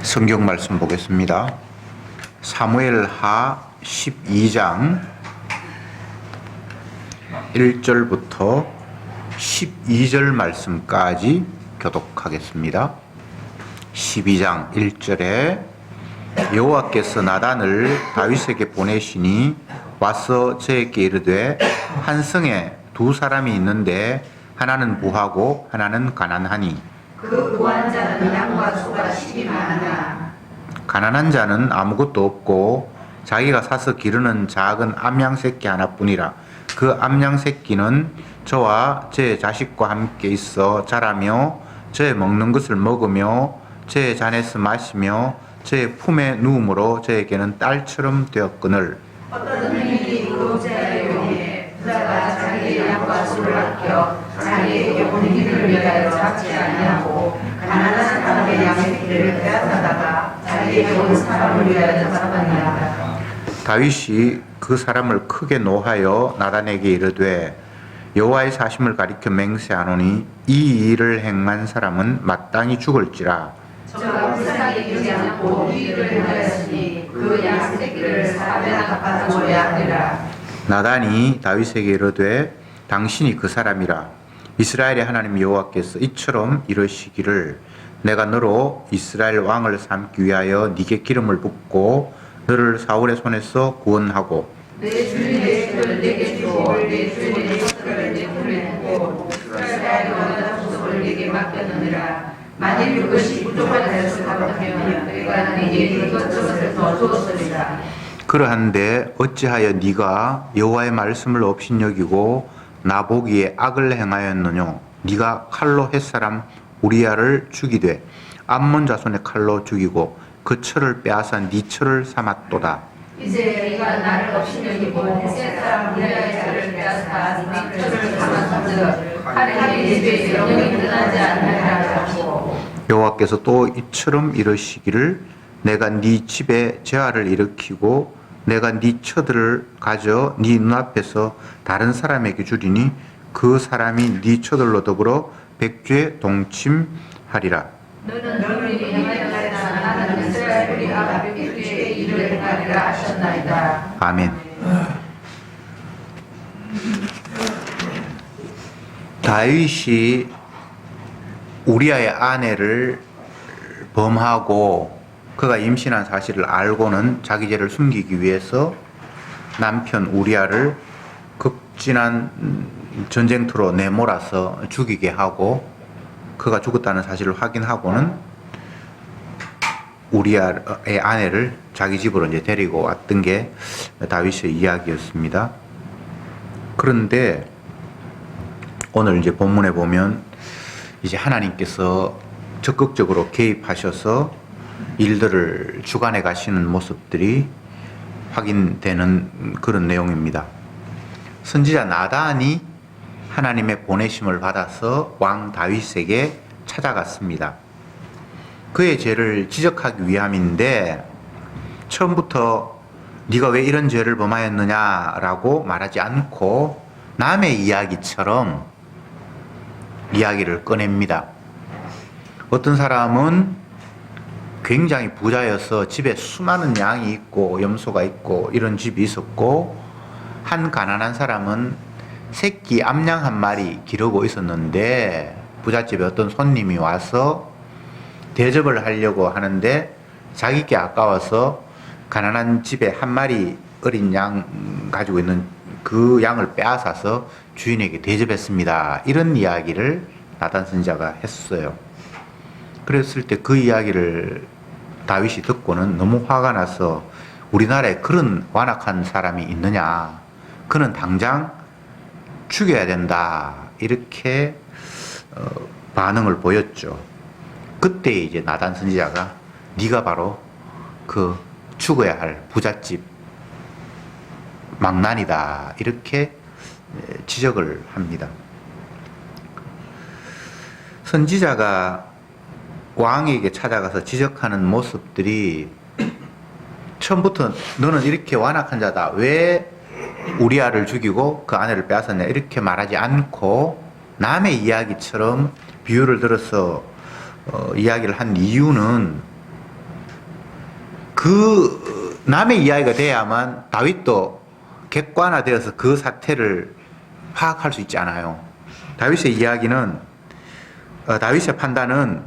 성경 말씀 보겠습니다. 사무엘하 12장 1절부터 12절 말씀까지 교독하겠습니다. 12장 1절에 여호와께서 나단을 다윗에게 보내시니 와서 저에게 이르되 한 성에 두 사람이 있는데 하나는 부하고 하나는 가난하니 그 부한 자는 양과 소가 10이 많으나 가난한 자는 아무것도 없고 자기가 사서 기르는 작은 암양 새끼 하나뿐이라. 그 암양 새끼는 저와 제 자식과 함께 있어 자라며 저의 먹는 것을 먹으며 저의 잔에서 마시며 저의 품에 누움으로 저에게는 딸처럼 되었거늘. 어떤 행인이 부자의 용에 부자가 자기의 양과 소를 아껴 자기에게 온 일을 위하여 잡지 아니하고 가난한 사람의 양의 길을 빼앗아다가 자기에게 온 사람을 위하여 잡았느니라. 다윗이 그 사람을 크게 노하여 나단에게 이르되 여호와의 사심을 가리켜 맹세하노니 이 일을 행한 사람은 마땅히 죽을지라. 저가 불쌍히 여기지 않고 이 일을 행하였으니 그 양 새끼를 사배나 갚아줘야 하리라. 나단이 다윗에게 이르되 당신이 그 사람이라. 이스라엘의 하나님 여호와께서 이처럼 이러시기를 내가 너로 이스라엘 왕을 삼기 위하여 네게 기름을 붓고 너를 사울의 손에서 구원하고 내 주인의 손을 내게 주고 내 주인의 손을 내 품에 두고 이스라엘의 원하는 소속을 내게 맡겼느니라. 만일 그것이 부족한 것을 갚으면 내가 네게 이것저것을 더 주었으리라. 그러한데 어찌하여 네가 여호와의 말씀을 업신여기고 나보기에 악을 행하였느뇨. 네가 칼로 햇사람 우리야를 죽이되 암몬 자손의 칼로 죽이고 그 철을 빼앗아 네 철을 삼았도다. 이제 네가 나를 없이 여기고 햇 사람 우리야의 자를 빼앗아 네 철을 삼았은즉 하나님의 집에 영영이 끝나지 않느니라 하시고 여호와께서 또 이처럼 이러시기를 내가 네 집에 재화를 일으키고 내가 네 처들을 가져 네 눈앞에서 다른 사람에게 주리니 그 사람이 네 처들로 더불어 백주에 동침하리라. 너는 너를 행하였나이다. 나는 이스라엘 우리 아가 백주의 일을 행하리라 하셨나이다. 아멘. 다윗이 우리아의 아내를 범하고 그가 임신한 사실을 알고는 자기 죄를 숨기기 위해서 남편 우리아를 극진한 전쟁터로 내몰아서 죽이게 하고 그가 죽었다는 사실을 확인하고는 우리아의 아내를 자기 집으로 이제 데리고 왔던 게 다윗의 이야기였습니다. 그런데 오늘 이제 본문에 보면 이제 하나님께서 적극적으로 개입하셔서 일들을 주관해 가시는 모습들이 확인되는 그런 내용입니다. 선지자 나단이 하나님의 보내심을 받아서 왕 다윗에게 찾아갔습니다. 그의 죄를 지적하기 위함인데 처음부터 네가 왜 이런 죄를 범하였느냐라고 말하지 않고 남의 이야기처럼 이야기를 꺼냅니다. 어떤 사람은 굉장히 부자여서 집에 수많은 양이 있고 염소가 있고 이런 집이 있었고 한 가난한 사람은 새끼 암양 한 마리 기르고 있었는데 부잣집에 어떤 손님이 와서 대접을 하려고 하는데 자기께 아까워서 가난한 집에 한 마리 어린 양 가지고 있는 그 양을 빼앗아서 주인에게 대접했습니다. 이런 이야기를 나단 선지자가 했어요. 그랬을 때 그 이야기를 다윗이 듣고는 너무 화가 나서 우리나라에 그런 완악한 사람이 있느냐, 그는 당장 죽여야 된다, 이렇게 반응을 보였죠. 그때 이제 나단 선지자가 네가 바로 그 죽어야 할 부잣집 망난이다, 이렇게 지적을 합니다. 선지자가 왕에게 찾아가서 지적하는 모습들이 처음부터 너는 이렇게 완악한 자다, 왜 우리아를 죽이고 그 아내를 빼앗았냐, 이렇게 말하지 않고 남의 이야기처럼 비유를 들어서 이야기를 한 이유는 그 남의 이야기가 돼야만 다윗도 객관화되어서 그 사태를 파악할 수 있지 않아요. 다윗의 이야기는 다윗의 판단은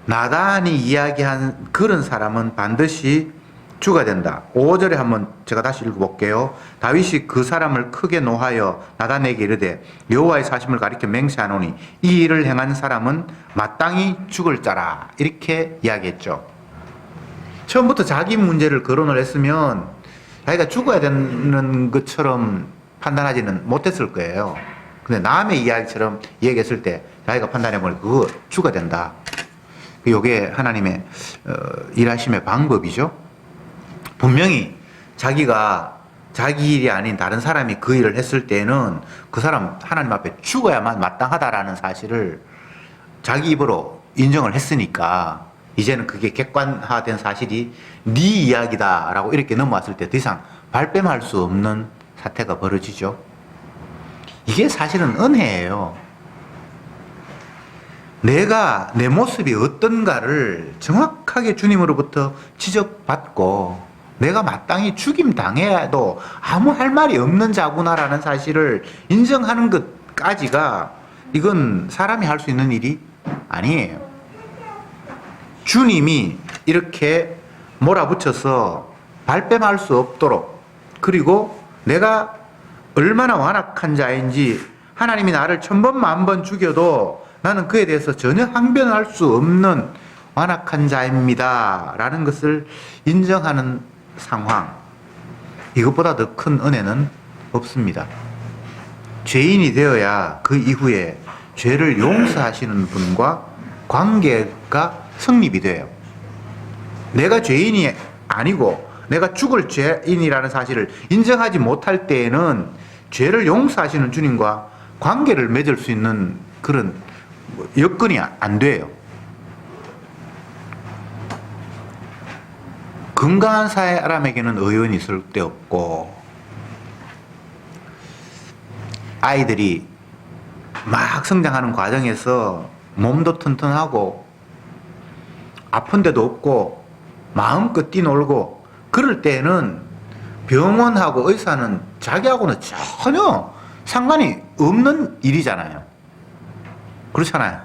나단이 이야기한 그런 사람은 반드시 죽어야 된다. 5절에 한번 제가 다시 읽어볼게요. 다윗이 그 사람을 크게 노하여 나단에게 이르되 여호와의 사심을 가리켜 맹세하노니 이 일을 행한 사람은 마땅히 죽을 자라. 이렇게 이야기했죠. 처음부터 자기 문제를 거론을 했으면 자기가 죽어야 되는 것처럼 판단하지는 못했을 거예요. 근데 남의 이야기처럼 얘기했을 때 자기가 판단해보니 그거 죽어야 된다. 이게 하나님의 일하심의 방법이죠. 분명히 자기가 자기 일이 아닌 다른 사람이 그 일을 했을 때는 그 사람 하나님 앞에 죽어야만 마땅하다라는 사실을 자기 입으로 인정을 했으니까 이제는 그게 객관화된 사실이 네 이야기다라고 이렇게 넘어왔을 때 더 이상 발뺌할 수 없는 사태가 벌어지죠. 이게 사실은 은혜예요. 내가 내 모습이 어떤가를 정확하게 주님으로부터 지적받고 내가 마땅히 죽임 당해도 아무 할 말이 없는 자구나라는 사실을 인정하는 것까지가 이건 사람이 할 수 있는 일이 아니에요. 주님이 이렇게 몰아붙여서 발뺌할 수 없도록, 그리고 내가 얼마나 완악한 자인지 하나님이 나를 1000번 만번 죽여도 나는 그에 대해서 전혀 항변할 수 없는 완악한 자입니다 라는 것을 인정하는 상황, 이것보다 더 큰 은혜는 없습니다. 죄인이 되어야 그 이후에 죄를 용서하시는 분과 관계가 성립이 돼요. 내가 죄인이 아니고 내가 죽을 죄인이라는 사실을 인정하지 못할 때에는 죄를 용서하시는 주님과 관계를 맺을 수 있는 그런 여건이 안 돼요. 건강한 사람에게는 의원이 쓸데없고, 아이들이 막 성장하는 과정에서 몸도 튼튼하고 아픈 데도 없고 마음껏 뛰놀고 그럴 때는 병원하고 의사는 자기하고는 전혀 상관이 없는 일이잖아요. 그렇잖아요.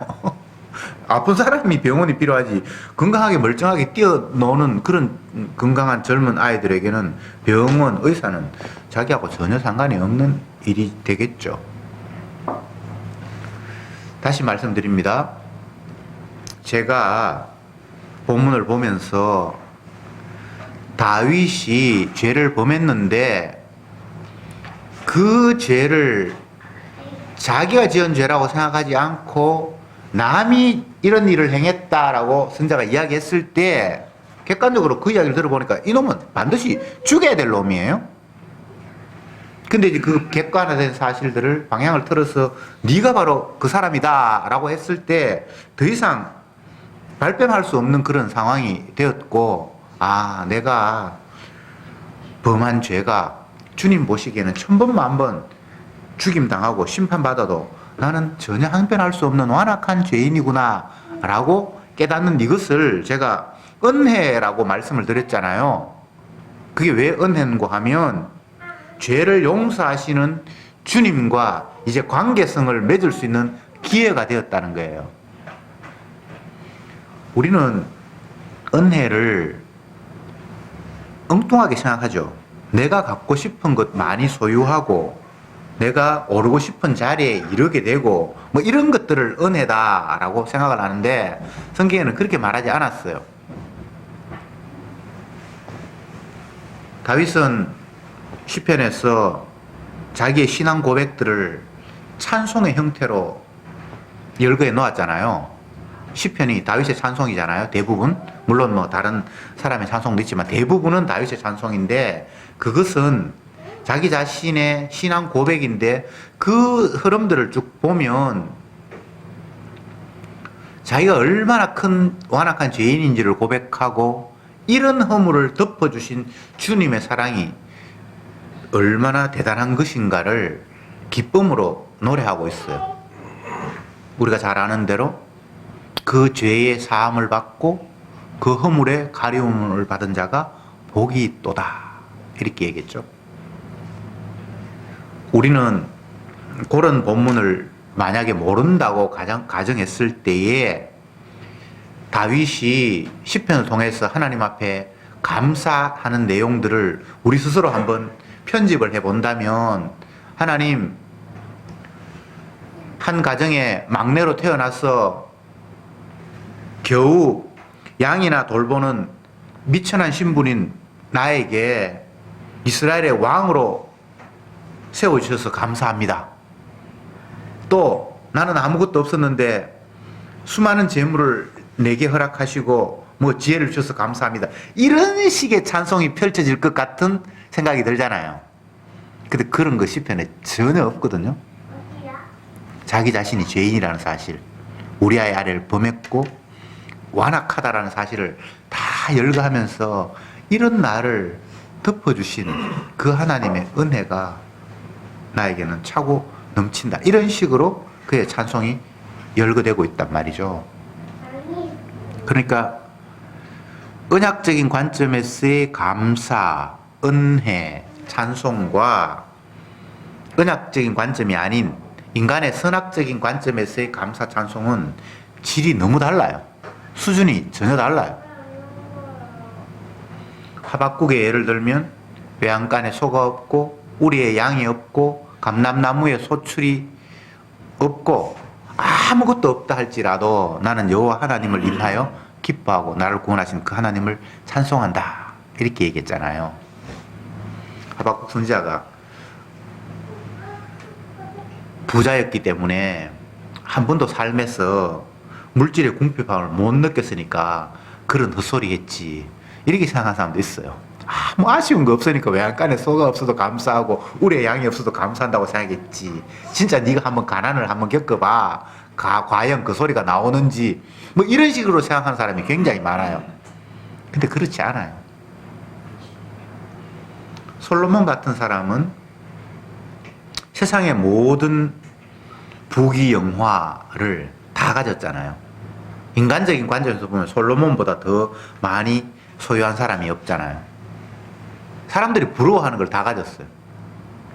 아픈 사람이 병원이 필요하지, 건강하게 멀쩡하게 뛰어노는 그런 건강한 젊은 아이들에게는 병원, 의사는 자기하고 전혀 상관이 없는 일이 되겠죠. 다시 말씀드립니다. 제가 본문을 보면서 다윗이 죄를 범했는데 그 죄를 자기가 지은 죄라고 생각하지 않고 남이 이런 일을 행했다라고 선자가 이야기했을 때 객관적으로 그 이야기를 들어보니까 이놈은 반드시 죽여야 될 놈이에요. 근데 이제 그 객관화된 사실들을 방향을 틀어서 네가 바로 그 사람이다 라고 했을 때 더 이상 발뺌할 수 없는 그런 상황이 되었고, 아, 내가 범한 죄가 주님 보시기에는 1000번 만번 죽임당하고 심판받아도 나는 전혀 항변할 수 없는 완악한 죄인이구나 라고 깨닫는 이것을 제가 은혜라고 말씀을 드렸잖아요. 그게 왜 은혜인고 하면 죄를 용서하시는 주님과 이제 관계성을 맺을 수 있는 기회가 되었다는 거예요. 우리는 은혜를 엉뚱하게 생각하죠. 내가 갖고 싶은 것 많이 소유하고 내가 오르고 싶은 자리에 이르게 되고 뭐 이런 것들을 은혜다라고 생각을 하는데 성경에는 그렇게 말하지 않았어요. 다윗은 시편에서 자기의 신앙 고백들을 찬송의 형태로 열거해 놓았잖아요. 시편이 다윗의 찬송이잖아요. 대부분, 물론 뭐 다른 사람의 찬송도 있지만 대부분은 다윗의 찬송인데, 그것은 자기 자신의 신앙 고백인데 그 흐름들을 쭉 보면 자기가 얼마나 큰 완악한 죄인인지를 고백하고 이런 허물을 덮어주신 주님의 사랑이 얼마나 대단한 것인가를 기쁨으로 노래하고 있어요. 우리가 잘 아는 대로 그 죄의 사함을 받고 그 허물에 가려움을 받은 자가 복이 있도다. 이렇게 얘기했죠. 우리는 그런 본문을 만약에 모른다고 가정했을 때에 다윗이 시편을 통해서 하나님 앞에 감사하는 내용들을 우리 스스로 한번 편집을 해본다면, 하나님, 한 가정에 막내로 태어나서 겨우 양이나 돌보는 미천한 신분인 나에게 이스라엘의 왕으로 세워주셔서 감사합니다. 또 나는 아무것도 없었는데 수많은 재물을 내게 허락하시고 뭐 지혜를 주셔서 감사합니다. 이런 식의 찬송이 펼쳐질 것 같은 생각이 들잖아요. 근데 그런 거 시편에 전혀 없거든요. 자기 자신이 죄인이라는 사실, 우리아의 아래를 범했고 완악하다라는 사실을 다 열거하면서 이런 나를 덮어주신 그 하나님의 은혜가 나에게는 차고 넘친다. 이런 식으로 그의 찬송이 열거되고 있단 말이죠. 그러니까 언약적인 관점에서의 감사, 은혜, 찬송과 언약적인 관점이 아닌 인간의 선악적인 관점에서의 감사, 찬송은 질이 너무 달라요. 수준이 전혀 달라요. 하박국의 예를 들면 외양간에 소가 없고 우리의 양이 없고 감람나무에 소출이 없고 아무것도 없다 할지라도 나는 여호와 하나님을 인하여 기뻐하고 나를 구원하신 그 하나님을 찬송한다. 이렇게 얘기했잖아요. 하박국 선지자가 부자였기 때문에 한 번도 삶에서 물질의 궁핍함을 못 느꼈으니까 그런 헛소리 했지. 이렇게 생각하는 사람도 있어요. 뭐 아쉬운 거 없으니까 외양간에 소가 없어도 감사하고 우리의 양이 없어도 감사한다고 생각했지. 진짜 네가 한번 가난을 한번 겪어봐. 과연 그 소리가 나오는지. 뭐 이런 식으로 생각하는 사람이 굉장히 많아요. 근데 그렇지 않아요. 솔로몬 같은 사람은 세상의 모든 부귀 영화를 다 가졌잖아요. 인간적인 관점에서 보면 솔로몬보다 더 많이 소유한 사람이 없잖아요. 사람들이 부러워하는 걸 다 가졌어요.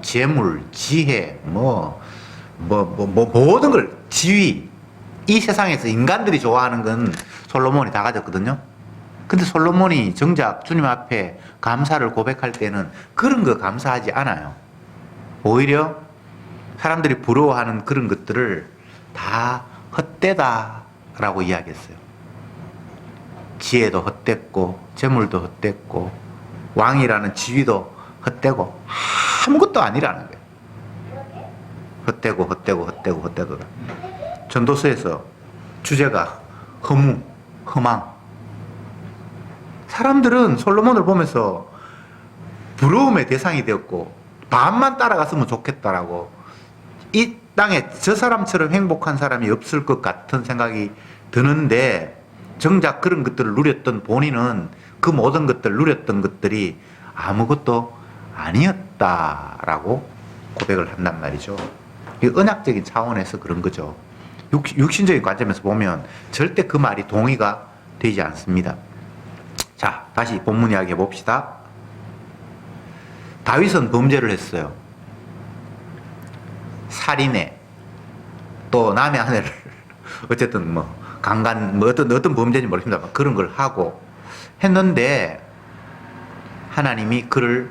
재물, 지혜, 모든 걸, 지위. 이 세상에서 인간들이 좋아하는 건 솔로몬이 다 가졌거든요. 근데 솔로몬이 정작 주님 앞에 감사를 고백할 때는 그런 거 감사하지 않아요. 오히려 사람들이 부러워하는 그런 것들을 다 헛되다라고 이야기했어요. 지혜도 헛됐고 재물도 헛됐고 왕이라는 지위도 헛되고 아무것도 아니라는 거예요. 헛되고. 전도서에서 주제가 허무, 허망. 사람들은 솔로몬을 보면서 부러움의 대상이 되었고 반만 따라갔으면 좋겠다라고, 이 땅에 저 사람처럼 행복한 사람이 없을 것 같은 생각이 드는데, 정작 그런 것들을 누렸던 본인은 그 모든 것들을 누렸던 것들이 아무것도 아니었다라고 고백을 한단 말이죠. 이 언약적인 차원에서 그런 거죠. 육신적인 관점에서 보면 절대 그 말이 동의가 되지 않습니다. 자, 다시 본문 이야기 해봅시다. 다윗은 범죄를 했어요. 살인에, 또 남의 아내를 어쨌든 강간, 어떤 범죄인지 모르겠습니다만 그런 걸 하고 했는데, 하나님이 그를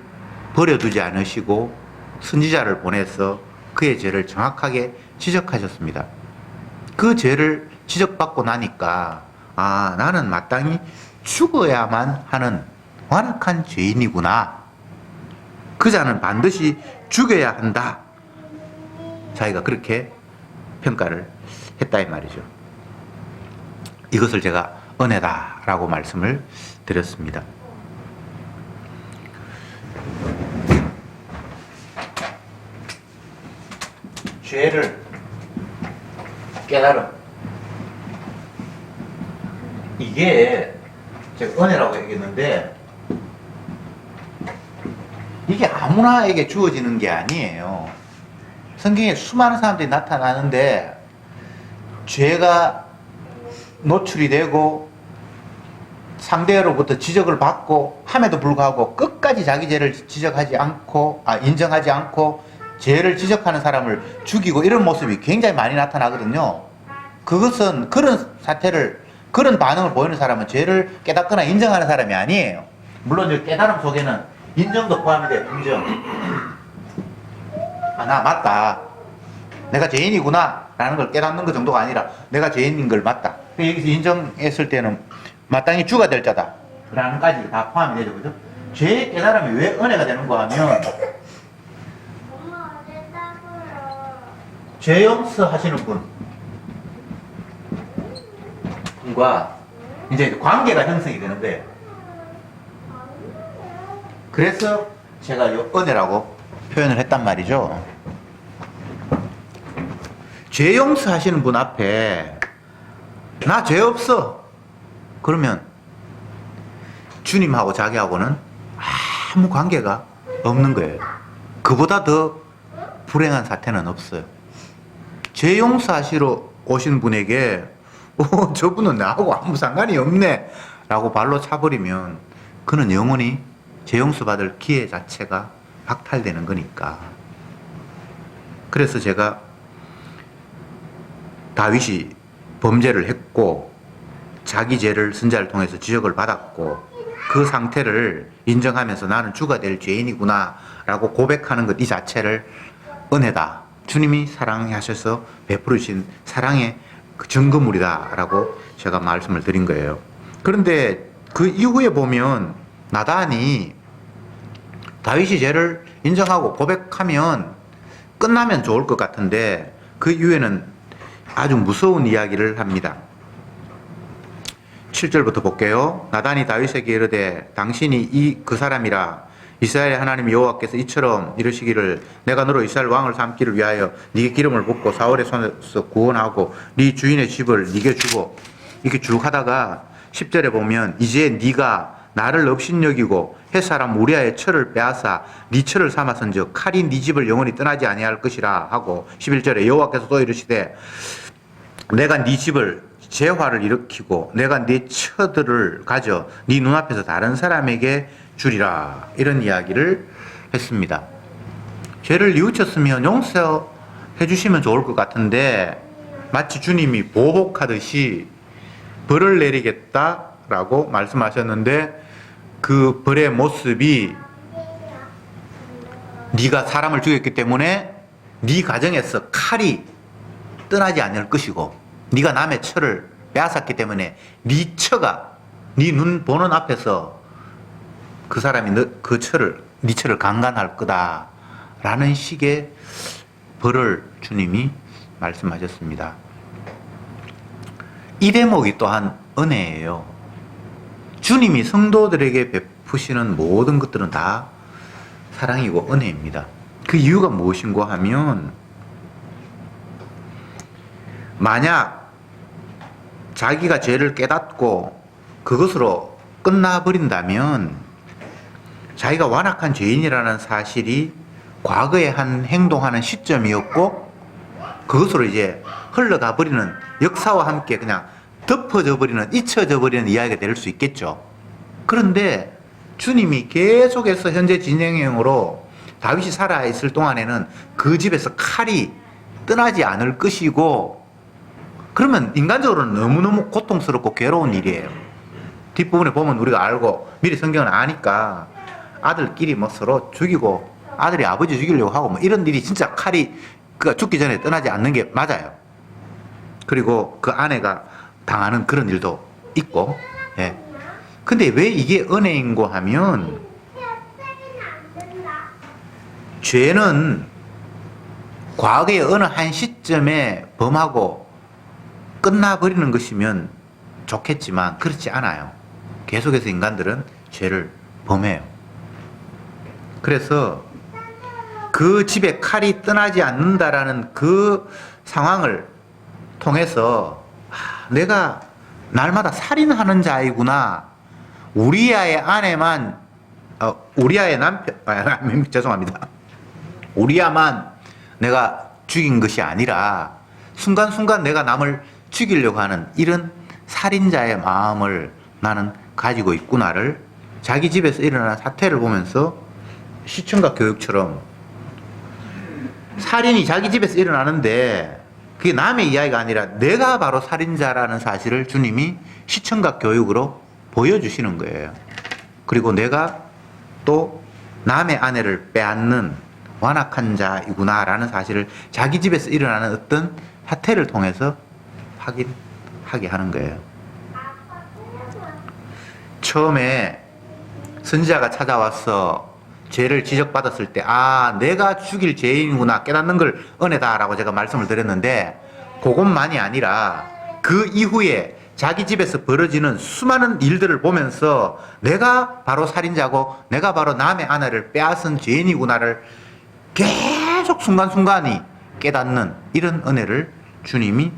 버려두지 않으시고 선지자를 보내서 그의 죄를 정확하게 지적하셨습니다. 그 죄를 지적받고 나니까 나는 마땅히 죽어야만 하는 완악한 죄인이구나. 그 자는 반드시 죽여야 한다. 자기가 그렇게 평가를 했다 이 말이죠. 이것을 제가 은혜다라고 말씀을 드렸습니다. 죄를 깨달음, 이게 제가 은혜라고 얘기했는데 이게 아무나에게 주어지는 게 아니에요. 성경에 수많은 사람들이 나타나는데 죄가 노출이 되고 상대로부터 지적을 받고 함에도 불구하고 끝까지 자기 죄를 인정하지 않고 죄를 지적하는 사람을 죽이고 이런 모습이 굉장히 많이 나타나거든요. 그것은 그런 반응을 보이는 사람은 죄를 깨닫거나 인정하는 사람이 아니에요. 물론 이 깨달음 속에는 인정도 포함이 돼요. 인정. 나 맞다. 내가 죄인이구나 라는 걸 깨닫는 것 정도가 아니라 내가 죄인인 걸 맞다. 여기서 인정했을 때는 마땅히 주가 될 자다 라는 까지 다 포함이 되죠. 그죠? 죄의 깨달음이 왜 은혜가 되는가 하면 죄 용서하시는 분과 이제 관계가 형성이 되는 거예요. 그래서 제가 이 은혜라고 표현을 했단 말이죠. 죄 용서하시는 분 앞에 나 죄 없어 그러면 주님하고 자기하고는 아무 관계가 없는 거예요. 그보다 더 불행한 사태는 없어요. 죄 용서하시러 오신 분에게 저분은 나하고 아무 상관이 없네 라고 발로 차버리면 그는 영원히 죄 용서받을 기회 자체가 박탈되는 거니까. 그래서 제가 다윗이 범죄를 했고 자기 죄를 선자를 통해서 지적을 받았고 그 상태를 인정하면서 나는 주가 될 죄인이구나 라고 고백하는 것 이 자체를 은혜다. 주님이 사랑하셔서 베풀으신 사랑의 그 증거물이다 라고 제가 말씀을 드린 거예요. 그런데 그 이후에 보면 나단이 다윗이 죄를 인정하고 고백하면 끝나면 좋을 것 같은데 그 이후에는 아주 무서운 이야기를 합니다. 7절부터 볼게요. 나단이 다윗에게 이르되 당신이 그 사람이라 이스라엘의 하나님 여호와께서 이처럼 이르시기를 내가 너로 이스라엘 왕을 삼기를 위하여 네게 기름을 붓고 사울의 손에서 구원하고 네 주인의 집을 네게 주고 이렇게 쭉 하다가 10절에 보면 이제 네가 나를 업신여기고 햇사람 우리아의 철을 빼앗아 네 철을 삼아선즉 칼이 네 집을 영원히 떠나지 아니할 것이라 하고 11절에 여호와께서 또 이르시되 내가 네 집을 재화를 일으키고 내가 네 처들을 가져 네 눈앞에서 다른 사람에게 주리라 이런 이야기를 했습니다. 죄를 뉘우쳤으면 용서해 주시면 좋을 것 같은데 마치 주님이 보복하듯이 벌을 내리겠다라고 말씀하셨는데 그 벌의 모습이 네가 사람을 죽였기 때문에 네 가정에서 칼이 떠나지 않을 것이고 네가 남의 처를 빼앗았기 때문에 네 처가 네 눈 보는 앞에서 그 사람이 네 처를 강간할 거다라는 식의 벌을 주님이 말씀하셨습니다. 이 대목이 또한 은혜예요. 주님이 성도들에게 베푸시는 모든 것들은 다 사랑이고 은혜입니다. 그 이유가 무엇인가 하면 만약 자기가 죄를 깨닫고 그것으로 끝나버린다면 자기가 완악한 죄인이라는 사실이 과거에 한 행동하는 시점이었고 그것으로 이제 흘러가 버리는 역사와 함께 그냥 덮어져 버리는 잊혀져 버리는 이야기가 될 수 있겠죠. 그런데 주님이 계속해서 현재 진행형으로 다윗이 살아있을 동안에는 그 집에서 칼이 떠나지 않을 것이고 그러면 인간적으로는 너무너무 고통스럽고 괴로운 일이에요. 뒷부분에 보면 우리가 알고 미리 성경은 아니까 아들끼리 뭐 서로 죽이고 아들이 아버지 죽이려고 하고 뭐 이런 일이 진짜 칼이 그 죽기 전에 떠나지 않는 게 맞아요. 그리고 그 아내가 당하는 그런 일도 있고. 예. 근데 왜 이게 은혜인고 하면 죄는 과거의 어느 한 시점에 범하고 끝나버리는 것이면 좋겠지만 그렇지 않아요. 계속해서 인간들은 죄를 범해요. 그래서 그 집에 칼이 떠나지 않는다라는 그 상황을 통해서 내가 날마다 살인하는 자이구나. 우리아의 아내만 우리아의 남편 죄송합니다. 우리아만 내가 죽인 것이 아니라 순간순간 내가 남을 죽이려고 하는 이런 살인자의 마음을 나는 가지고 있구나를 자기 집에서 일어난 사태를 보면서 시청각 교육처럼 살인이 자기 집에서 일어나는데 그게 남의 이야기가 아니라 내가 바로 살인자라는 사실을 주님이 시청각 교육으로 보여주시는 거예요. 그리고 내가 또 남의 아내를 빼앗는 완악한 자이구나라는 사실을 자기 집에서 일어나는 어떤 사태를 통해서 확인하게 하는 거예요. 처음에 선지자가 찾아와서 죄를 지적받았을 때, 아, 내가 죽일 죄인이구나 깨닫는 걸 은혜다라고 제가 말씀을 드렸는데, 그것만이 아니라 그 이후에 자기 집에서 벌어지는 수많은 일들을 보면서 내가 바로 살인자고 내가 바로 남의 아내를 빼앗은 죄인이구나를 계속 순간순간이 깨닫는 이런 은혜를 주님이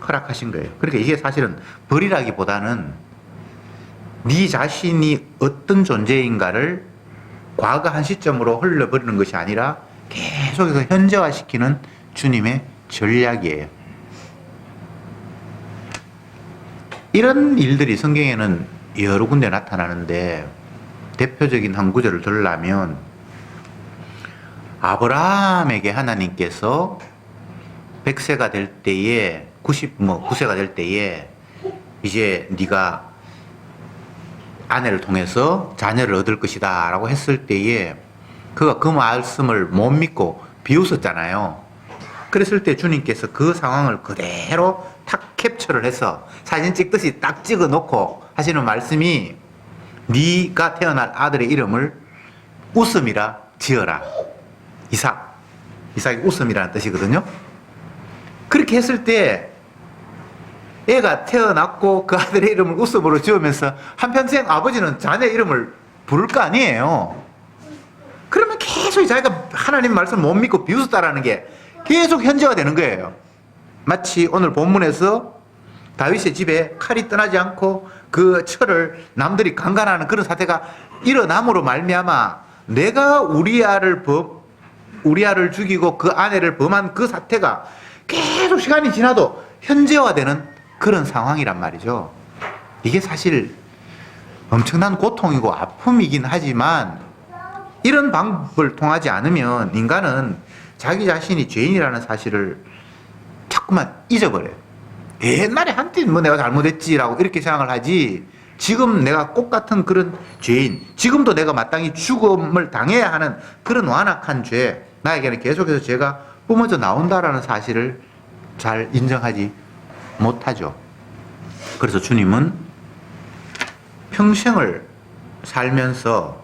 허락하신 거예요. 그러니까 이게 사실은 벌이라기보다는 네 자신이 어떤 존재인가를 과거 한 시점으로 흘려버리는 것이 아니라 계속해서 현재화시키는 주님의 전략이에요. 이런 일들이 성경에는 여러 군데 나타나는데 대표적인 한 구절을 들으려면 아브라함에게 하나님께서 100세가 될 때에 9세가 될 때에 이제 네가 아내를 통해서 자녀를 얻을 것이다 라고 했을 때에 그가 그 말씀을 못 믿고 비웃었잖아요. 그랬을 때 주님께서 그 상황을 그대로 탁 캡처를 해서 사진 찍듯이 딱 찍어 놓고 하시는 말씀이 네가 태어날 아들의 이름을 웃음이라 지어라. 이삭이 웃음이라는 뜻이거든요. 그렇게 했을 때 애가 태어났고 그 아들의 이름을 웃음으로 지으면서 한평생 아버지는 자녀 이름을 부를 거 아니에요. 그러면 계속 자기가 하나님 말씀을 못 믿고 비웃었다라는 게 계속 현재화 되는 거예요. 마치 오늘 본문에서 다윗의 집에 칼이 떠나지 않고 그 철을 남들이 강간하는 그런 사태가 일어남으로 말미암아 내가 우리아를 죽이고 그 아내를 범한 그 사태가 계속 시간이 지나도 현재화되는 그런 상황이란 말이죠. 이게 사실 엄청난 고통이고 아픔이긴 하지만 이런 방법을 통하지 않으면 인간은 자기 자신이 죄인이라는 사실을 자꾸만 잊어버려요. 옛날에 한때는 뭐 내가 잘못했지라고 이렇게 생각을 하지 지금 내가 꼭 같은 그런 죄인, 지금도 내가 마땅히 죽음을 당해야 하는 그런 완악한 죄, 나에게는 계속해서 죄가 뿜어져 나온다라는 사실을 잘 인정하지 못하죠. 그래서 주님은 평생을 살면서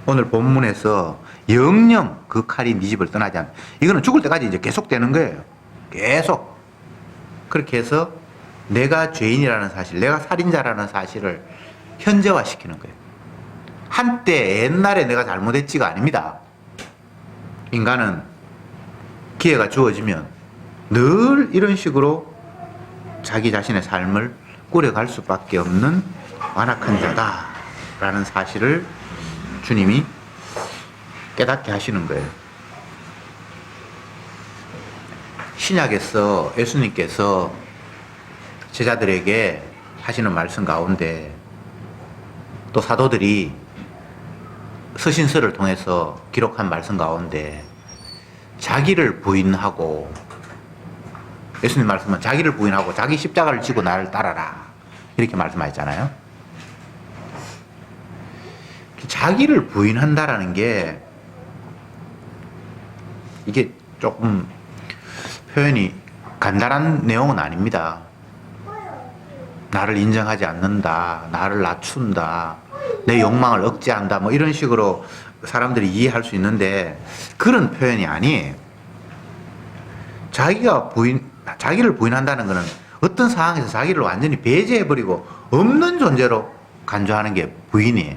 오늘 본문에서 영영 그 칼이 네 집을 떠나지 않아. 이거는 죽을 때까지 이제 계속되는 거예요. 계속. 그렇게 해서 내가 죄인이라는 사실, 내가 살인자라는 사실을 현재화시키는 거예요. 한때 옛날에 내가 잘못했지가 아닙니다. 인간은 기회가 주어지면 늘 이런 식으로 자기 자신의 삶을 꾸려갈 수밖에 없는 완악한 자다라는 사실을 주님이 깨닫게 하시는 거예요. 신약에서 예수님께서 제자들에게 하시는 말씀 가운데 또 사도들이 서신서를 통해서 기록한 말씀 가운데 자기를 부인하고 예수님 말씀은 자기를 부인하고 자기 십자가를 지고 나를 따라라 이렇게 말씀하셨잖아요. 자기를 부인한다라는 게 이게 조금 표현이 간단한 내용은 아닙니다. 나를 인정하지 않는다, 나를 낮춘다, 내 욕망을 억제한다, 뭐 이런 식으로 사람들이 이해할 수 있는데 그런 표현이 아니에요. 자기를 부인한다는 것은 어떤 상황에서 자기를 완전히 배제해버리고 없는 존재로 간주하는 게 부인이에요.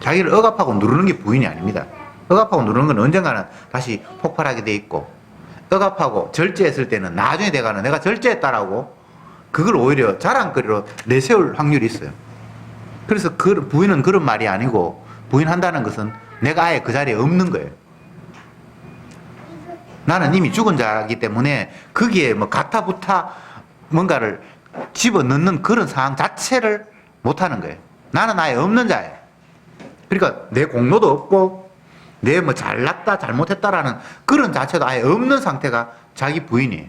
자기를 억압하고 누르는 게 부인이 아닙니다. 억압하고 누르는 건 언젠가는 다시 폭발하게 돼 있고 억압하고 절제했을 때는 나중에 돼가는 내가 절제했다라고 그걸 오히려 자랑거리로 내세울 확률이 있어요. 그래서 부인은 그런 말이 아니고 부인한다는 것은 내가 아예 그 자리에 없는 거예요. 나는 이미 죽은 자이기 때문에 거기에 뭐 가타부타 뭔가를 집어넣는 그런 상황 자체를 못하는 거예요. 나는 아예 없는 자예요. 그러니까 내 공로도 없고 내 뭐 잘났다 잘못했다라는 그런 자체도 아예 없는 상태가 자기 부인이에요.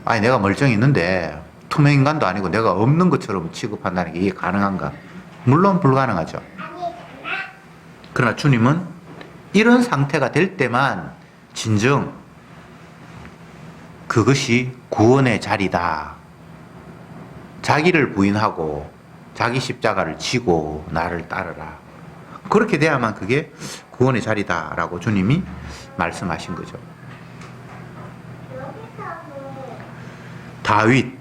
아니 내가 멀쩡히 있는데 투명인간도 아니고 내가 없는 것처럼 취급한다는 게 이게 가능한가? 물론 불가능하죠. 그러나 주님은 이런 상태가 될 때만 진정 그것이 구원의 자리다. 자기를 부인하고 자기 십자가를 지고 나를 따르라. 그렇게 돼야만 그게 구원의 자리다라고 주님이 말씀하신 거죠. 다윗,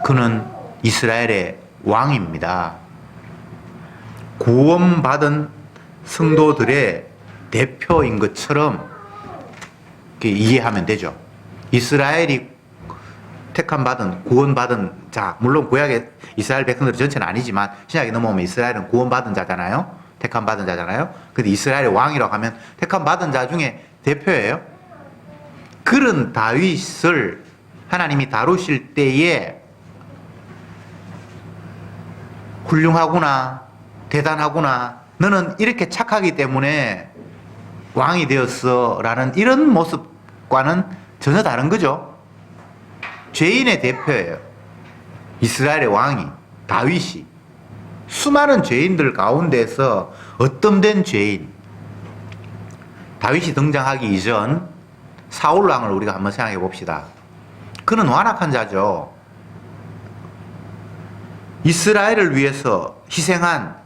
그는 이스라엘의 왕입니다. 구원받은 성도들의 대표인 것처럼 이해하면 되죠. 이스라엘이 택함받은 구원받은 자, 물론 구약의 이스라엘 백성들 전체는 아니지만 신약에 넘어오면 이스라엘은 구원받은 자잖아요. 택함받은 자잖아요. 근데 이스라엘의 왕이라고 하면 택함받은 자 중에 대표예요. 그런 다윗을 하나님이 다루실 때에 훌륭하구나, 대단하구나, 너는 이렇게 착하기 때문에 왕이 되었어 라는 이런 모습과는 전혀 다른 거죠. 죄인의 대표예요. 이스라엘의 왕이, 다윗이 수많은 죄인들 가운데서 어떤 죄인, 다윗이 등장하기 이전 사울 왕을 우리가 한번 생각해 봅시다. 그는 완악한 자죠. 이스라엘을 위해서 희생한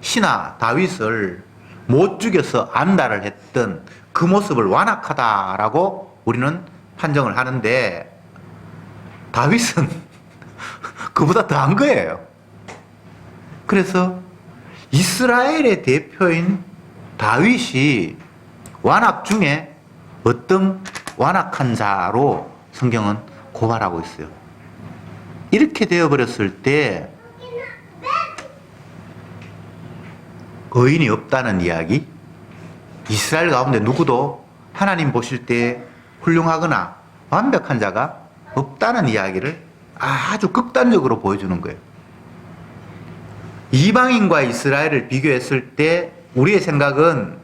신하 다윗을 못 죽여서 안달을 했던 그 모습을 완악하다라고 우리는 판정을 하는데 다윗은 그보다 더한 거예요. 그래서 이스라엘의 대표인 다윗이 완악 중에 어떤 완악한 자로 성경은 고발하고 있어요. 이렇게 되어버렸을 때 의인이 없다는 이야기, 이스라엘 가운데 누구도 하나님 보실 때 훌륭하거나 완벽한 자가 없다는 이야기를 아주 극단적으로 보여주는 거예요. 이방인과 이스라엘을 비교했을 때 우리의 생각은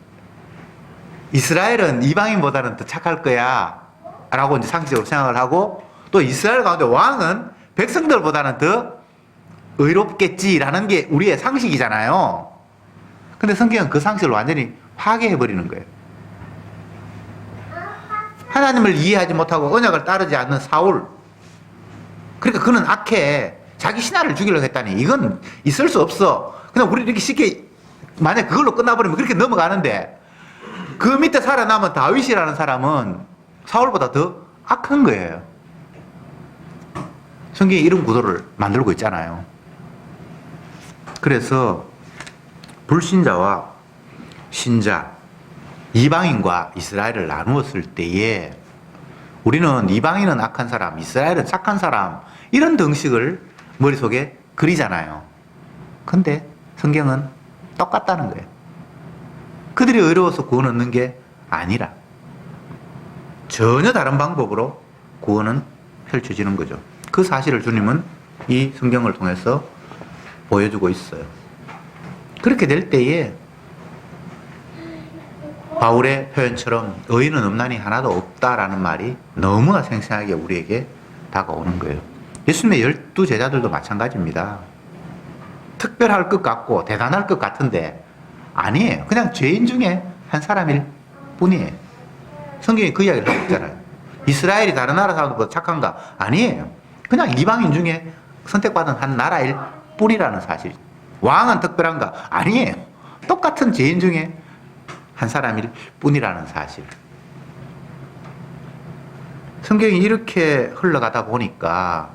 이스라엘은 이방인보다는 더 착할 거야 라고 이제 상식적으로 생각을 하고, 또 이스라엘 가운데 왕은 백성들보다는 더 의롭겠지라는 게 우리의 상식이잖아요. 근데 성경은 그 상식을 완전히 파괴해버리는 거예요. 하나님을 이해하지 못하고 언약을 따르지 않는 사울, 그러니까 그는 악해. 자기 신하를 죽이려고 했다니 이건 있을 수 없어. 그냥 우리 이렇게 쉽게 만약 그걸로 끝나버리면 그렇게 넘어가는데, 그 밑에 살아남은 다윗이라는 사람은 사울보다 더 악한 거예요. 성경이 이런 구도를 만들고 있잖아요. 그래서 불신자와 신자, 이방인과 이스라엘을 나누었을 때에 우리는 이방인은 악한 사람, 이스라엘은 착한 사람, 이런 등식을 머릿속에 그리잖아요. 근데 성경은 똑같다는 거예요. 그들이 의로워서 구원 얻는 게 아니라 전혀 다른 방법으로 구원은 펼쳐지는 거죠. 그 사실을 주님은 이 성경을 통해서 보여주고 있어요. 그렇게 될 때에 바울의 표현처럼 의인은 없나니 하나도 없다라는 말이 너무나 생생하게 우리에게 다가오는 거예요. 예수님의 12제자들도 마찬가지입니다. 특별할 것 같고 대단할 것 같은데 아니에요. 그냥 죄인 중에 한 사람일 뿐이에요. 성경이 그 이야기를 하고 있잖아요. 이스라엘이 다른 나라 사람들보다 착한가? 아니에요. 그냥 이방인 중에 선택받은 한 나라일 뿐이라는 사실. 왕은 특별한가? 아니에요. 똑같은 죄인 중에 한 사람일 뿐이라는 사실. 성경이 이렇게 흘러가다 보니까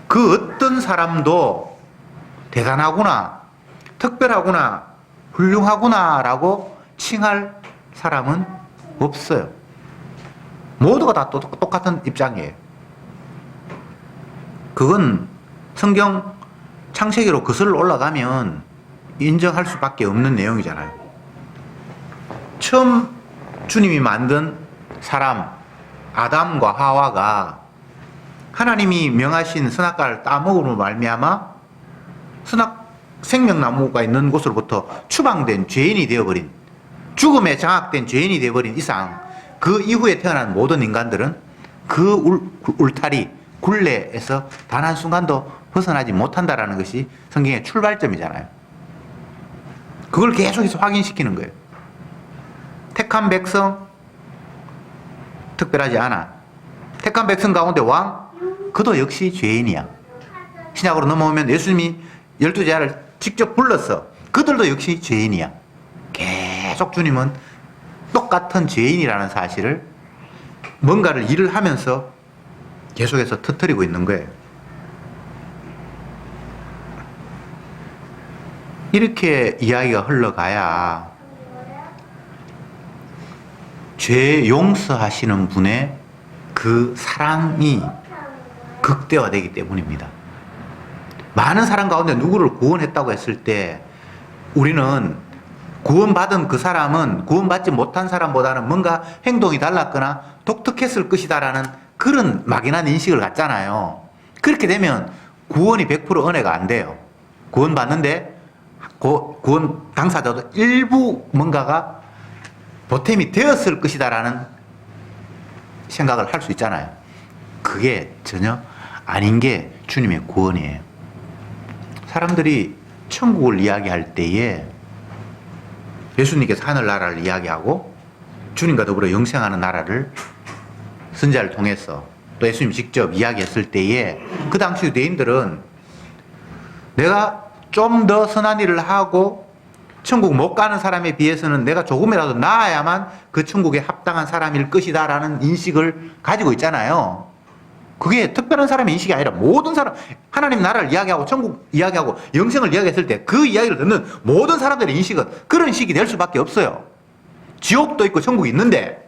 그 어떤 사람도 대단하구나, 특별하구나, 훌륭하구나 라고 칭할 사람은 없어요. 모두가 다 똑같은 입장이에요. 그건 성경 창세기로 거슬러 올라가면 인정할 수밖에 없는 내용이잖아요. 처음 주님이 만든 사람 아담과 하와가 하나님이 명하신 선악과를 따먹으로 말미암아 생명나무가 있는 곳으로부터 추방된 죄인이 되어버린, 죽음에 장악된 죄인이 되어버린 이상 그 이후에 태어난 모든 인간들은 그 울타리, 굴레에서 단 한순간도 벗어나지 못한다라는 것이 성경의 출발점이잖아요. 그걸 계속해서 확인시키는 거예요. 택한 백성 특별하지 않아. 택한 백성 가운데 왕, 그도 역시 죄인이야. 신약으로 넘어오면 예수님이 12제자를 직접 불렀어. 그들도 역시 죄인이야. 계속 주님은 똑같은 죄인이라는 사실을 뭔가를 일을 하면서 계속해서 터뜨리고 있는 거예요. 이렇게 이야기가 흘러가야 죄 용서하시는 분의 그 사랑이 극대화되기 때문입니다. 많은 사람 가운데 누구를 구원했다고 했을 때 우리는 구원받은 그 사람은 구원받지 못한 사람보다는 뭔가 행동이 달랐거나 독특했을 것이다라는 그런 막연한 인식을 갖잖아요. 그렇게 되면 구원이 100% 은혜가 안 돼요. 구원받는데 구원 당사자도 일부 뭔가가 보탬이 되었을 것이다라는 생각을 할 수 있잖아요. 그게 전혀 아닌 게 주님의 구원이에요. 사람들이 천국을 이야기할 때에 예수님께서 하늘나라를 이야기하고 주님과 더불어 영생하는 나라를 선지자를 통해서 또 예수님 직접 이야기했을 때에 그 당시 유대인들은 내가 좀 더 선한 일을 하고 천국 못 가는 사람에 비해서는 내가 조금이라도 나아야만 그 천국에 합당한 사람일 것이다 라는 인식을 가지고 있잖아요. 그게 특별한 사람의 인식이 아니라 모든 사람, 하나님 나라를 이야기하고 천국 이야기하고 영생을 이야기했을 때 그 이야기를 듣는 모든 사람들의 인식은 그런 식이 될 수밖에 없어요. 지옥도 있고 천국이 있는데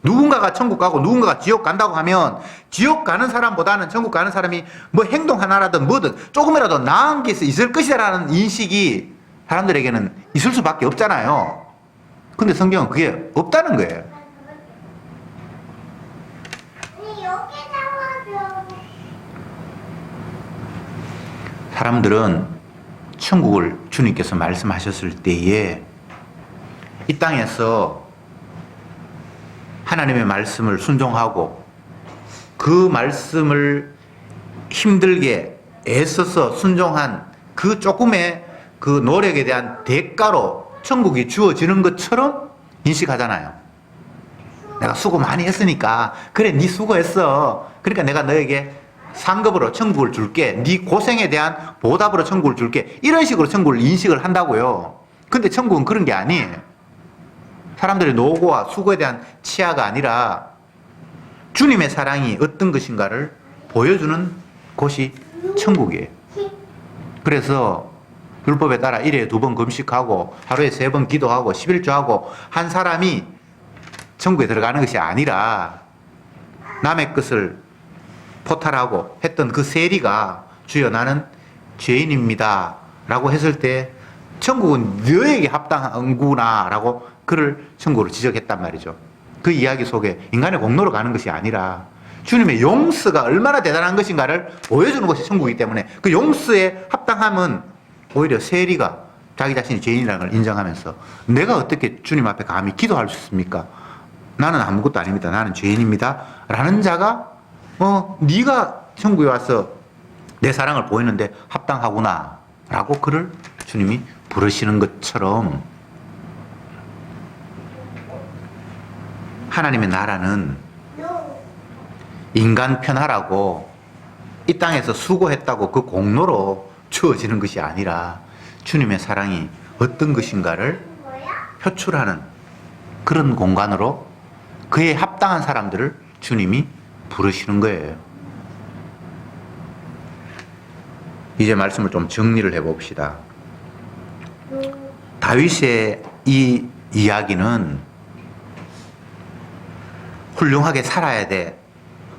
누군가가 천국 가고 누군가가 지옥 간다고 하면 지옥 가는 사람보다는 천국 가는 사람이 뭐 행동 하나라든 뭐든 조금이라도 나은 게 있을 것이다라는 인식이 사람들에게는 있을 수밖에 없잖아요. 근데 성경은 그게 없다는 거예요. 사람들은 천국을 주님께서 말씀하셨을 때에 이 땅에서 하나님의 말씀을 순종하고 그 말씀을 힘들게 애써서 순종한 그 조금의 그 노력에 대한 대가로 천국이 주어지는 것처럼 인식하잖아요. 내가 수고 많이 했으니까 그래 네 수고했어. 그러니까 내가 너에게 상급으로 천국을 줄게. 네 고생에 대한 보답으로 천국을 줄게. 이런 식으로 천국을 인식을 한다고요. 근데 천국은 그런 게 아니에요. 사람들의 노고와 수고에 대한 치하가 아니라 주님의 사랑이 어떤 것인가를 보여주는 곳이 천국이에요. 그래서 율법에 따라 1회에 2번 금식하고 하루에 3번 기도하고 11조하고 한 사람이 천국에 들어가는 것이 아니라 남의 것을 포탈하고 했던 그 세리가 주여 나는 죄인입니다 라고 했을 때 천국은 너에게 합당한구나 라고 그를 천국으로 지적했단 말이죠. 그 이야기 속에 인간의 공로로 가는 것이 아니라 주님의 용서가 얼마나 대단한 것인가를 보여주는 것이 천국이기 때문에 그 용서에 합당함은 오히려 세리가 자기 자신이 죄인이라는 걸 인정하면서 내가 어떻게 주님 앞에 감히 기도할 수 있습니까? 나는 아무것도 아닙니다. 나는 죄인입니다. 라는 자가 네가 천국에 와서 내 사랑을 보이는데 합당하구나 라고 그를 주님이 부르시는 것처럼 하나님의 나라는 인간 편하라고 이 땅에서 수고했다고 그 공로로 주어지는 것이 아니라 주님의 사랑이 어떤 것인가를 표출하는 그런 공간으로 그에 합당한 사람들을 주님이 부르시는 거예요. 이제 말씀을 좀 정리를 해봅시다. 다윗의 이 이야기는 훌륭하게 살아야 돼.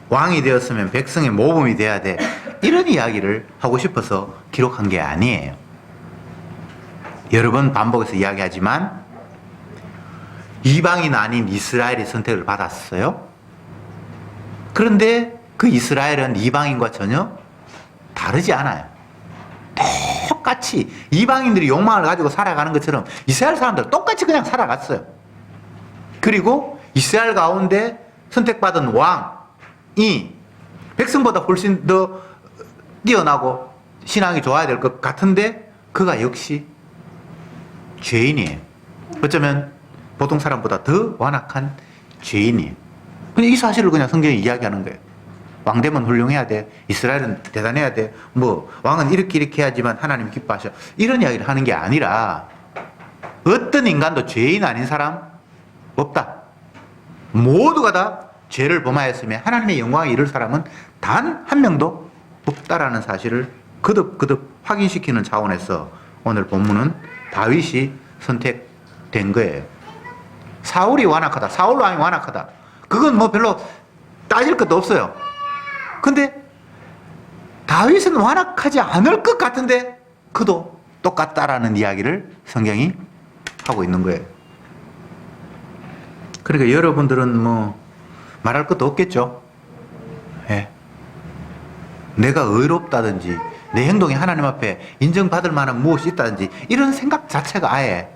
왕이 되었으면 백성의 모범이 돼야 돼. 이런 이야기를 하고 싶어서 기록한 게 아니에요. 여러 번 반복해서 이야기하지만 이방인 아닌 이스라엘이 선택을 받았어요. 그런데 그 이스라엘은 이방인과 전혀 다르지 않아요. 똑같이 이방인들이 욕망을 가지고 살아가는 것처럼 이스라엘 사람들 똑같이 그냥 살아갔어요. 그리고 이스라엘 가운데 선택받은 왕이 백성보다 훨씬 더 뛰어나고 신앙이 좋아야 될 것 같은데 그가 역시 죄인이에요. 어쩌면 보통 사람보다 더 완악한 죄인이에요. 근데 이 사실을 그냥 성경이 이야기하는 거예요. 왕 되면 훌륭해야 돼. 이스라엘은 대단해야 돼. 뭐 왕은 이렇게 해야지만 하나님 기뻐하셔. 이런 이야기를 하는 게 아니라 어떤 인간도 죄인 아닌 사람 없다. 모두가 다 죄를 범하였으며 하나님의 영광에 이를 사람은 단 한 명도 없다라는 사실을 거듭 확인시키는 차원에서 오늘 본문은 다윗이 선택된 거예요. 사울이 완악하다. 사울 왕이 완악하다. 그건 뭐 별로 따질 것도 없어요. 근데 다윗은 완악하지 않을 것 같은데 그도 똑같다라는 이야기를 성경이 하고 있는 거예요. 그러니까 여러분들은 뭐 말할 것도 없겠죠. 예. 내가 의롭다든지 내 행동이 하나님 앞에 인정받을 만한 무엇이 있다든지 이런 생각 자체가 아예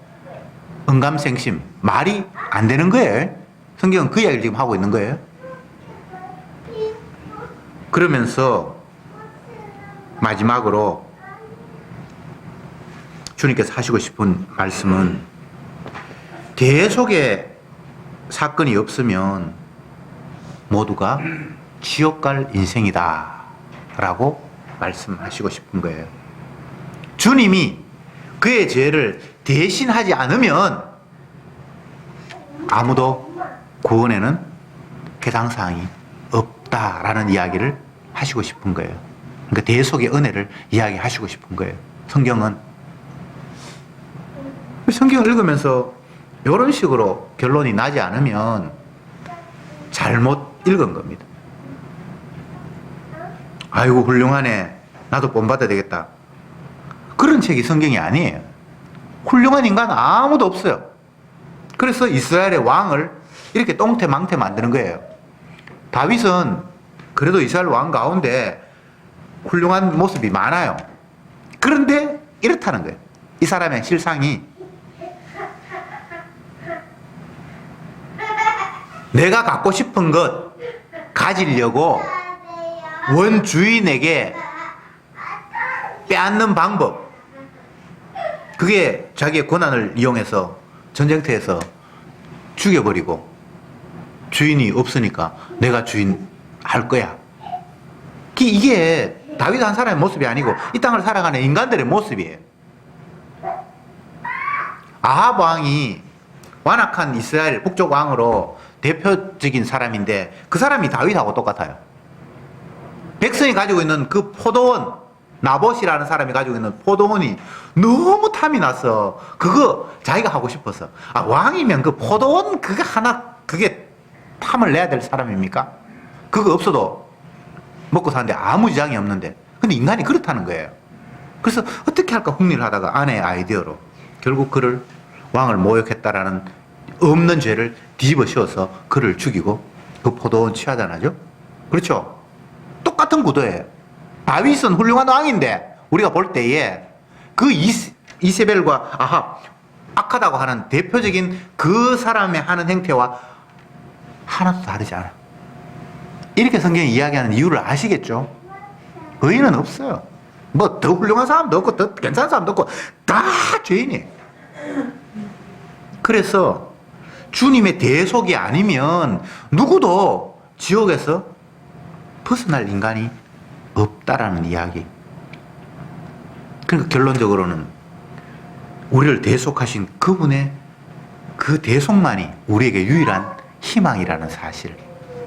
언감생심, 말이 안 되는 거예요. 성경은 그 이야기를 지금 하고 있는 거예요. 그러면서 마지막으로 주님께서 하시고 싶은 말씀은 대속의 사건이 없으면 모두가 지옥 갈 인생이다 라고 말씀하시고 싶은 거예요. 주님이 그의 죄를 대신하지 않으면 아무도 구원에는 해당사항이 없다라는 이야기를 하시고 싶은 거예요. 그러니까 대속의 은혜를 이야기하시고 싶은 거예요. 성경을 읽으면서 이런 식으로 결론이 나지 않으면 잘못 읽은 겁니다. 아이고 훌륭하네. 나도 본받아야 되겠다. 그런 책이 성경이 아니에요. 훌륭한 인간 아무도 없어요. 그래서 이스라엘의 왕을 이렇게 똥태망태 만드는 거예요. 다윗은 그래도 이스라엘 왕 가운데 훌륭한 모습이 많아요. 그런데 이렇다는 거예요. 이 사람의 실상이 내가 갖고 싶은 것 가지려고 원주인에게 빼앗는 방법, 그게 자기의 권한을 이용해서 전쟁터에서 죽여버리고 주인이 없으니까 내가 주인 할 거야. 이게 다윗 한 사람의 모습이 아니고 이 땅을 살아가는 인간들의 모습이에요. 아합 왕이 완악한 이스라엘 북쪽 왕으로 대표적인 사람인데 그 사람이 다윗하고 똑같아요. 백성이 가지고 있는 그 포도원, 나봇이라는 사람이 가지고 있는 포도원이 너무 탐이 나서 그거 자기가 하고 싶어서, 왕이면 그 포도원 그거 하나, 그게 탐을 내야 될 사람입니까? 그거 없어도 먹고 사는데 아무 지장이 없는데. 근데 인간이 그렇다는 거예요. 그래서 어떻게 할까 궁리를 하다가 아내의 아이디어로 결국 그를, 왕을 모욕했다라는 없는 죄를 뒤집어 씌워서 그를 죽이고 그 포도원 취하잖아요. 그렇죠? 똑같은 구도예요. 다윗은 훌륭한 왕인데 우리가 볼 때에 그 이세벨과 아합, 악하다고 하는 대표적인 그 사람의 하는 행태와 하나도 다르지 않아. 이렇게 성경이 이야기하는 이유를 아시겠죠? 의인은 없어요. 뭐 더 훌륭한 사람도 없고 더 괜찮은 사람도 없고 다 죄인이에요. 그래서 주님의 대속이 아니면 누구도 지옥에서 벗어날 인간이 없다라는 이야기. 그러니까 결론적으로는 우리를 대속하신 그분의 그 대속만이 우리에게 유일한 희망이라는 사실,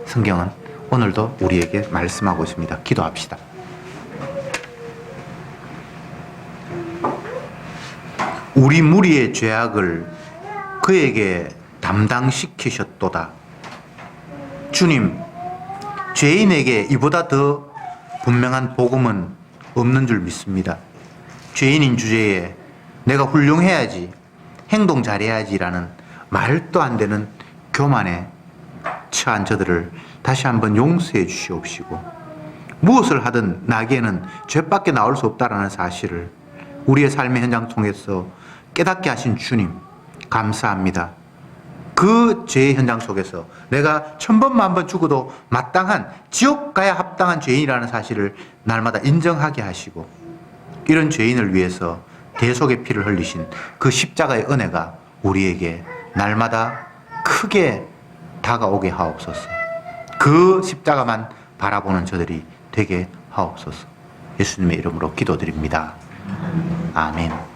성경은 오늘도 우리에게 말씀하고 있습니다. 기도합시다. 우리 무리의 죄악을 그에게 담당시키셨도다. 주님, 죄인에게 이보다 더 분명한 복음은 없는 줄 믿습니다. 죄인인 주제에 내가 훌륭해야지, 행동 잘해야지라는 말도 안 되는 교만에 처한 저들을 다시 한번 용서해 주시옵시고 무엇을 하든 나에게는 죄밖에 나올 수 없다라는 사실을 우리의 삶의 현장 통해서 깨닫게 하신 주님 감사합니다. 그 죄의 현장 속에서 내가 1000번 만번 죽어도 마땅한 지옥 가야 합당한 죄인이라는 사실을 날마다 인정하게 하시고 이런 죄인을 위해서 대속의 피를 흘리신 그 십자가의 은혜가 우리에게 날마다 크게 다가오게 하옵소서. 그 십자가만 바라보는 저들이 되게 하옵소서. 예수님의 이름으로 기도드립니다. 아멘.